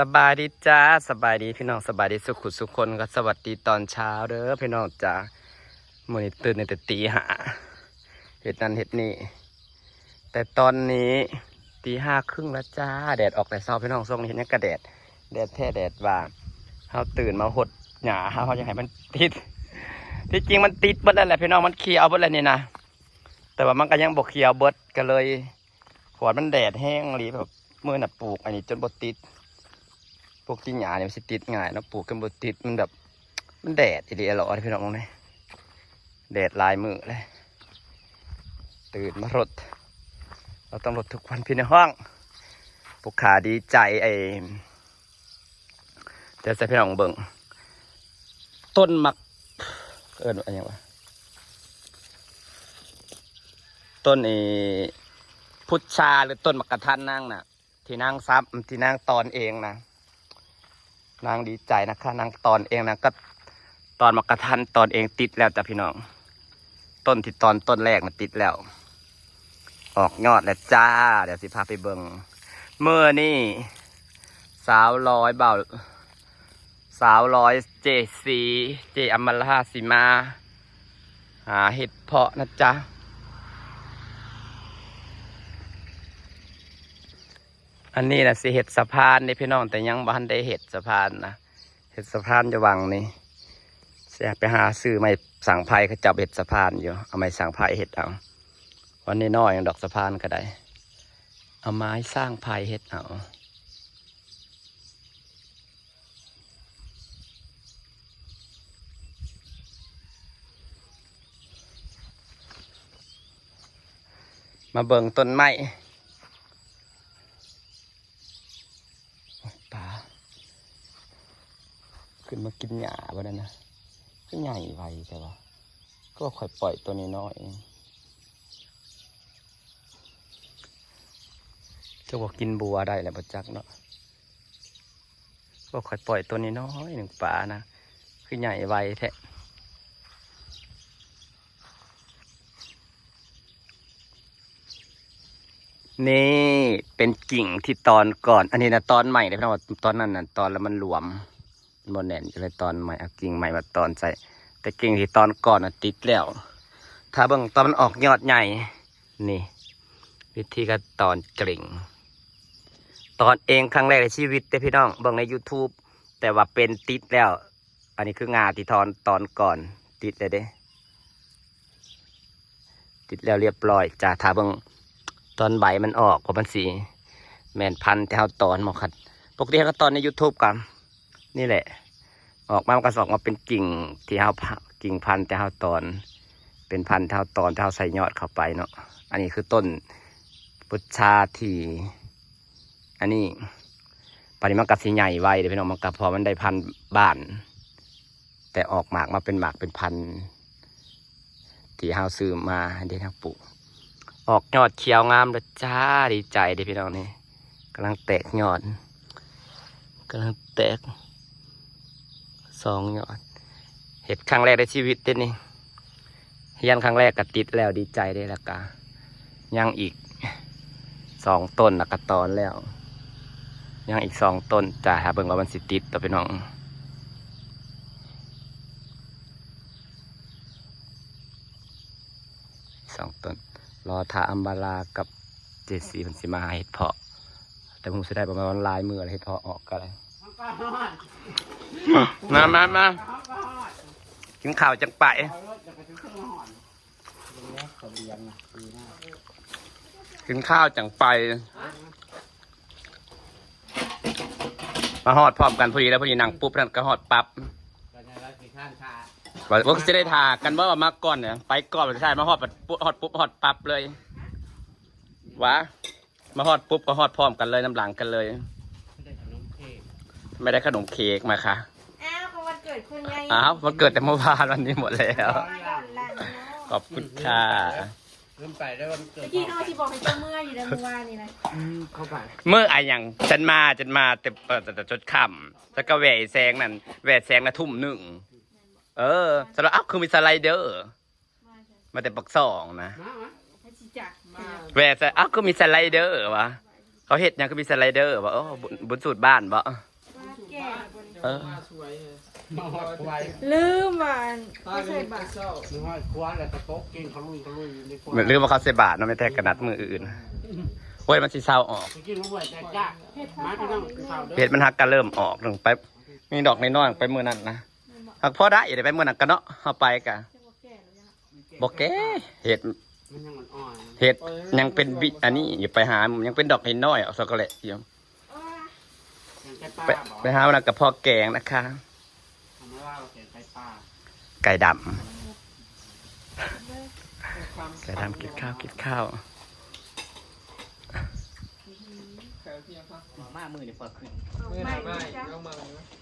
สบายดีจ้าสบายดีพี่น้องสบายดีสุขุสุขคนก็สวัสดีตอนเช้าเด้อพี่น้องจ้ามื้อนี้ตื่นในแต่ตีห้าเฮ็ดนั่นเฮ็ดนี่แต่ตอนนี้ตีห้าครึ่งแล้วจ้าแดดออกแต่เช้าพี่น้องช่วงนี้เห็นยังกระแดดแท้แดดว่าเฮาตื่นมาหดหญ้าเฮาจะให้มันติดที่จริงมันติดเบิดแล้วแหละพี่น้องมันเขียวเบิดแล้วนี่นะแต่ว่ามันก็ยังบ่เขียวเบิดก็เลยขวดมันแดดแห้งหรือแบบมื้อน่ะปลูกอันนี้จนบ่ติดพวกที่หญ้าเนี่ยมันสิติดง่ายเนาะปลูกกันบ่ติดมันแบบมันแดดอีหลีอร่อยพี่น้องนี่แดดลายมือเลยตื่นมารดเราต้องรดทุกวันพี่ในห้องพวกขาดีใจเดี๋ยวใส่พี่น้องเบิ่งต้นมักอะไรอย่างวะต้นพุทธาหรือต้นมักกะทันนั่งน่ะที่นั่งซับที่นั่งตอนเองนะนางดีใจนะคะนางตอนเองนะก็ตอนมักกะทันตอนเองติดแล้วจ้ะพี่น้องต้นที่ตอนต้นแรกมันติดแล้วออกยอดแล้วจ้าเดี๋ยวสิพาไปเบิ่งเมื่อนี่สาวร้อยเจซีเจอมราสีมาหาเห็ดเพาะนะจ๊ะอันนี้นะสิเห็ดสะพานนี่พี่น้องแต่ยังบ้านได้เห็ดสะพานนะเห็ดสะพานจะวังนี่เสียไปหาซื้อไม่สั่งไผ่เขาจับเห็ดสะพานอยู่เอาไม่สั่งไผ่เห็ดเอาวันนี้น้อยดอกสะพานก็ได้เอาไม้สร้างไผ่เห็ดเอามาเบิ่งต้นไม้ปลาขึ้นมากินหญ้าบ่ได้นะก็ใหญ่ไวใช่ปะก็ค่อยปล่อยตัวนี้น้อยจะบอกกินบัวได้แหละประจักเนาะก็ค่อยปล่อยตัวนี้น้อยหนึ่งปลานะคือใหญ่ไวแท้นี่เป็นกิ่งที่ตอนก่อนอันนี้นะตอนใหม่เลยพี่น้องตอนนั้นน่ะตอนแล้วมันหลวมบนแหนก็เลยตอนใหม่เอากิ่งใหม่มาตอนใส่แต่กิ่งที่ตอนก่อนน่ะติดแล้วถ้าเบิ่งตอนมันออกยอดใหญ่นี่วิธีการตอนกิ่งตอนเองครั้งแรกในชีวิตแต่พี่น้องเบิ่งใน YouTube แต่ว่าเป็นติดแล้วอันนี้คืองาที่ตอนก่อนติดเลยเด้ติดแล้วเรียบร้อยจ้าถ้าเบิ่งตอนใบมันออกเพราะมันสีแม่นพันธุ์ที่เขาตอนมาคัดปกติเขาก็ตอนใน YouTube กันนี่แหละออกมามันก็ออกมาเป็นกิ่งที่เขากิ่งพันธุ์ที่เขาตอนเป็นพันธุ์ที่เขาตอนที่เขาใส่ยอดเข้าไปเนาะอันนี้คือต้นพุทธาที่อันนี้ปริมาณกับสีใหญ่ไวเดี๋ยวพี่น้องมันกับพอมันได้พันธุ์บ้านแต่ออกหมากมาเป็นหมากเป็นพันธุ์ที่เขาซื้อมาเดี๋ยวทางปลูกออกยอดเขียวงามเลยจ้าดีใจเดี๋ยวพี่น้องนี่กำลังแตกยอดกำลังแตก2 ยอดเห็ดครั้งแรกในชีวิตเด้นี่ยันครั้งแรกก็ติดแล้วดีใจได้แล้วกะยังอีก2 ต้นแล้วก็ตอนแล้วยังอีก2 ต้นจ้าหาเบิ่งว่ามันสิติดต่อพี่น้อง2 ต้นรอทาอัมบาลากับเจสีมันสิมาเห็ดเพาะแต่ผมจะได้ประมาณวันลายมืออะไรเห็ดเพาะออกก็เลยมากินข้าวจังไปกินข้าวจังไปมาฮอดพร้อมกันพอดีแล้วพอดีนั่งปุ๊บนั่นก็ฮอดปั๊บว่าจะได้ทากันว่ามาก่อนเนี่ยไปก่อนใช่มาฮอดปุ๊บฮอดปุ๊บฮอดปั๊บเลยวะมาฮอดปุ๊บก็ฮอดพร้อมกันเลยน้ำหลังกันเลยไม่ได้ขนมเค้กมาค่ะอ้าวก็วันเกิดคุณไงวันเกิดแต่เมื่อวานวันนี้หมดแล้วขอบคุณค่ะเริ่มไปได้วันเกิด พี่น้องที่บอกให้เจ้าเมื่ออยู่ในเมื่อวานนี่นะเข้าไปเมื่ออย่างฉันมาแต่จดคำแล้วก็แหวแซงนั่นแหวแซงนะ1 ทุ่มสำหรับคือมีสไลเดอร์มาแต่ปัก2นะแหวแซงคือมีสไลเดอร์วะ เขาเฮ็ดหยังก็มีสไลเดอร์บ่บุญสูตรบ้านบ่ มาแก่บน เออ สวยเลยมาหอดควาย ลืมว่าไม่ใช่บาท มีหอดควายแล้วตะโต๊ะกินเขาลุยในควาย เหมือนลืมว่าเขาใส่บาทเนาะไม่แท้กระนัดมืออื่นโอ้ยมันสิเศร้าออก กินลูกไว้แต่จ้ามาที่นั่งข้าวเด้อ เห็ดมันหักก็เริ่มออกลงไปมีดอกน้อยๆไปมื้อนั้นนะหักพอได้อยู่ได้ไปมื้อนั้นก็เนาะเฮาไปกะ จะบอกแก่หรือยัง บ่แก่เห็ด มันยังอ่อน เห็ดยังเป็นบิอันนี้อยู่ไปหายังเป็นดอกน้อยๆเอาช็อกโกแลตอยู่ ๆยังแค่ป้า ไป บอก ไปหาวันนั้นกับพ่อแกงนะคะ ทำไมว่าเราเขียนไปป้า ไก่ดำไก่ดำกินข้าว มามือเดี๋ยวพอขึ้น ไม่จ้ะ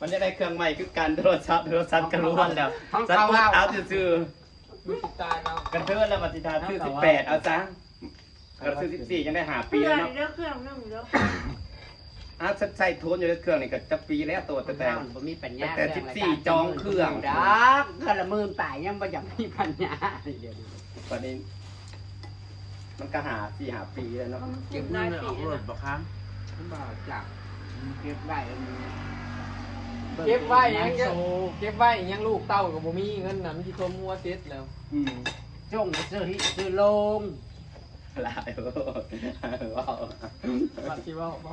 มันจะได้เครื่องใหม่คือการโทรศัพท์ก็รู้วันแล้วซัดปุ๊บเอาซื่อๆกันเทินแล้วปฏิทานชื่อ18เอาจ้ะกันชื่อ14ยังได้หา เค ปี รื่อง แล้วเนาะ เด้อเครื่องนึงเด้อ ใส่โทนอยู่ในเครื่องนี่ก็จะปีแล้วตัวแต่ บ่มีปัญญา แต่14จองเครื่อง ดักเงินละหมื่นป่ายยังบ่อยากมีปัญญาเดี๋ยว ตอนนี้มันก็หาปีแล้วเนาะ เก็บเงินออกรถบ่ครับบ่จักเก็บไว้ เก็บไว้ยังลูกเต้ากับบ่มีเงินน่ะมันสิทมหัวเซ็ตแล้ว จงซื้อโลง หลายว้าว บัดสิว่าบ่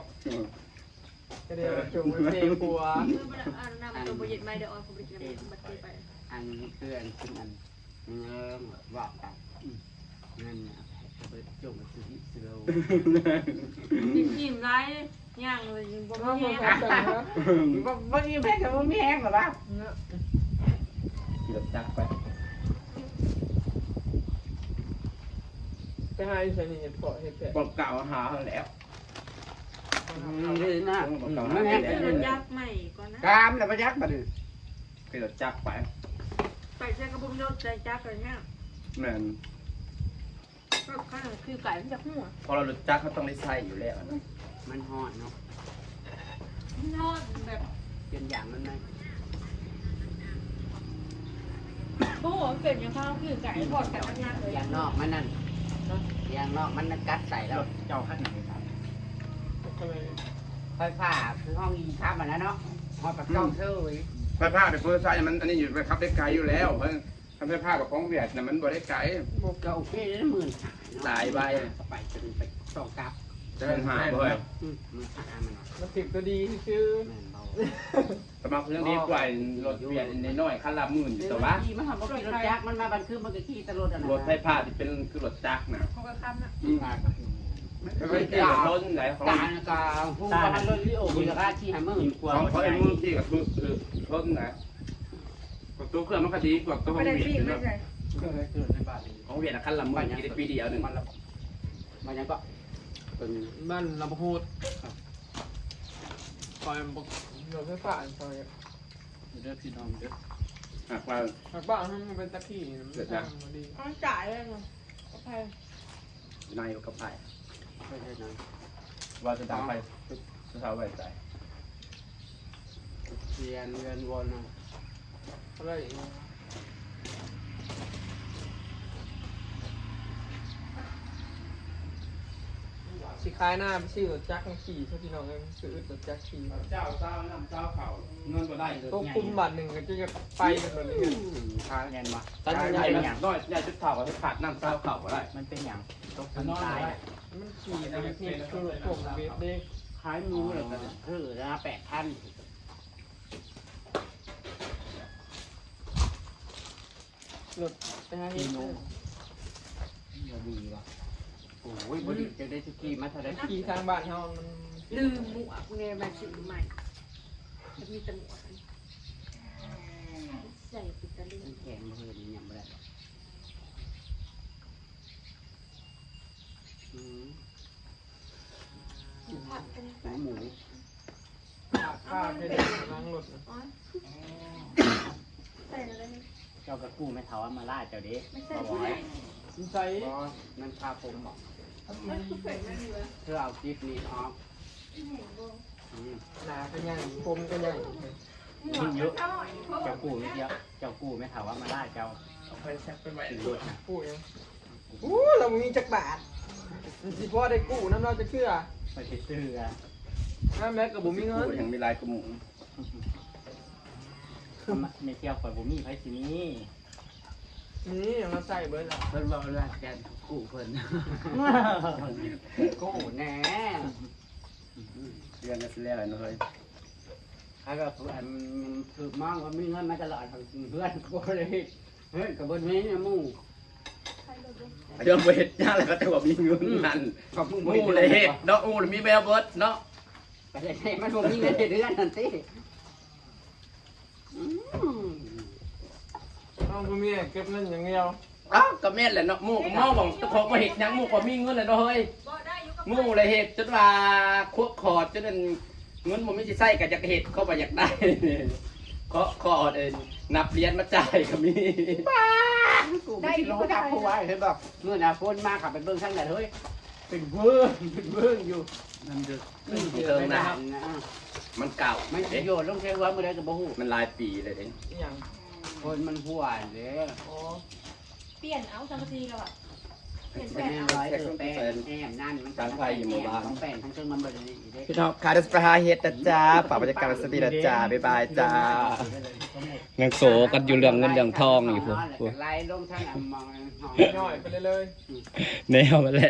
ก็เดี๋ยวจุงไปเพลงปัว คือมันนำตัวบริษัทไม่เดี๋ยวออนผมไปกินบัตรไป อันเพื่อนขึ้นอันเงินว่ากันนั่นเนี่ยไปจงซื้อโลง อิ่มไรย่างเลยยังบ่ น้อง มี บ่ แห้ง เข้าใจนะ บ่มีแม่กับบ่มีแห้งหรอวะ ขี่รถจักรไป ไปหาอีสานเฮ็ดเพาะเฮ็ดแผล บอกเก่าหาแล้ว นี่นะ ไม่แห้ง เดี๋ยวยักใหม่ก่อนนะ กามแล้วบ่ยักบ่ดิ ขี่รถจักรไป ไปเจอกระบุมโดดใจจักกันเนี่ย แม่น ก็ข้างคือไก่มันจะหัว พอเรารถจักรเขาต้องได้ใส่อยู่แล้วนะ มันฮอดเนาะ นอนแบบ เป็นอย่างมันไหม โอ้โหเกิดยังข้าวคือไก่ทอดไก่มันยักเลย อย่างนอกมันนั่นอย่างนอกมันกัดใส่แล้ว เจ้าขั้นไหนครับ ทำไม ไฟฟ้าคือห้องอีทับมันนะเนาะฮอดปากช่องเท่าเลย ไฟผ้าในเพื่อใช้มันอันนี้อยู่ไปขับได้ไกลอยู่แล้วเพราะทำไฟผ้ากับของเวียดน่ะมันบ่ได้ไกล ก็โอเคได้หมื่น หลายใบ ไปจนไปต้องกลับ จะเป็นหายบ่อย มันหามัน มันติดตัวดีชื่อ แม่นเบา สมัครเรื่องนี้ปล่อยรถเวียดในน้อยคันละหมื่นแต่ว่า มันทำรถรถยักษ์มันมาบันทึกมันก็ขี่ตลอดอ่ะ รถไฟผ้าที่เป็นคือรถจักรนะ เขาก็ค้ำนะ ไม่ใช่รถล้นไหนของ การกาผู้การรถลิโอมีราคาที่ห้าหมื่นกว่า ของเขาไอ้มือที่กับรถล้นนะกับตัวเครื่องมันก็ดีกว่าตัวขอ ไม่ ง ได้ เวีย ปี ด ไม่ เนาะ ใช่ ของเวียดคันละหมื่นกี่ได้ปีเดียวหนึ่ง มันยังก็เป็น บ้านลำโพดคอยบอกรถไฟฟ้าคอย เด้อพี่น้องเด้อ หากว่า หากบ้านมันเป็นตะขี้มันทำมาดี ต้องจ่ายเลยมั้งโอเค นายกับไป ไม่ใช่นะ ว่าจะดังไปจะเท่าไหร่ใจ เรียนเงินวนนะ อะไรอีกสิคายหน้าไปซื้อรถจักรขี่ถ้าพี่น้องเอ้ยซื้อรถจักรขี่ เจ้าน้ำเจ้าเข่าเงินบ่ได้เลย ก็คุมบัตรหนึ่งก็จะไปกันแบบนี้ ทางเงินมา ใหญ่เป็นอย่างน้อยใหญ่จุดเท่ากับขาดน้ำเจ้าเข่าก็ได้ มันเป็นอย่างตก น้อย ตาย มันขี่นะนี่คือผมเวทเด้ ขายมูเลยกันคือนะ8,000 รถไปหาเฮ็ด ดีว่ะโอ้ยบริจะได้สกีมาเท่าไร ขี่ทางบ้านเฮามัน ลืมหมวกเนี่ยมาซื้อใหม่จะมีแต่หมวกใส่ปิดตะลึง แข็งเลยยังไม่ได้หมู ข้าไปล้างรถนะ ใส่อะไร เจ้ากระกู้ไม่เท่ามาล่าเจ้าเด็ก ไม่ใส่ที่ไหน มันใส่ นั่นพาผมบอก มันคือใส่ไม่เหลือ เพื่อเอาจิ๊บนี้ออก หนาก็ใหญ่ผมก็ใหญ่ มันเยอะเจ้ากู้ไม่เยอะเจ้ากู้ไม่เท่ามาล่าเจ้า ไปแซกไปไว้ ถึงรถนะ พูดยังอู้เรามีจักบาท มันสิพ่อได้กู้น้ำเราจะเชื่อ ไปซื้ออ่ะ น้ำแม็กกับบุมีเงิน ยังมีลายกระหมู ไม่เที่ยวไปบ่มีไผสิมี นี่ยังมาใส่เบิร์ดละ เพิ่นบอกว่าแกนกู้เพิ่นกู้แน่ เดือนกันแล้วเนาะเฮ้ย ถ้าก็อันคือมองว่ามีเงินมาตลอดเพื่อนก็เลยเฮ้ยกับเบิดนี้เนี่ยมู่ เดี๋ยวไปเฮ็ดหยังแล้วก็จะว่ามีเงินนั่น กับมู่ งูเลยเฮ็ดเนาะงูเลยมีแมวเบิดเนาะ ไปได้มันบ่มีเงินเดือนนั่นสิ น้องบุมีเก็บเงินอย่างเดียว อ้าวก็แม่นแหละเนาะหมู่ก็เมาบอกเจ้าของบ่เฮ็ดหยังหมู่ก็มีเงินแหละเนาะเฮ้ยงูเลยเฮ็ดจนว่าควบคอดจนนั้นเงินบ่มีสิใช้ก็อยากเฮ็ดเขาบ่อยากได้ขอเอิ้นนับเหรียญมาจ่ายก็มี ได้รู้จักผู้ไว้เห็นบอกเมื่อน่ะฝนมาขับไปเบิ่งทางไหนเฮ้ยเป็นเบิ่งอยู่ นั่นเด้อ เจอไม่ได้ มันเก่า มัน เด้ โยนลงเทว่าเมื่อใดก็บ่ฮู้ มันหลายปีเลยเด้ อหย่าง คนมันหัวเด้อ อ๋อ เปลี่ยนเอาสังกะสีแล้วอ่ะเปลี่ยน เป็ แป้ น ง แม่ เอา ร้อยแป้งแอมนั่นมันทั้งแป้งทั้งเครื่องมันบ่ได้เด้ พี่น้องค่ะเดี๋ยวจะไปหาเฮ็ดนะจ้าฝากบรรยากาศสวัสดีนะจ้าบ๊ายบายจ้ายังโสกันอยู่เรื่องเงินเรื่องทองอยู่พวก ไล่ลงทางมอง ย่อยไปเลย แนวมาแหละ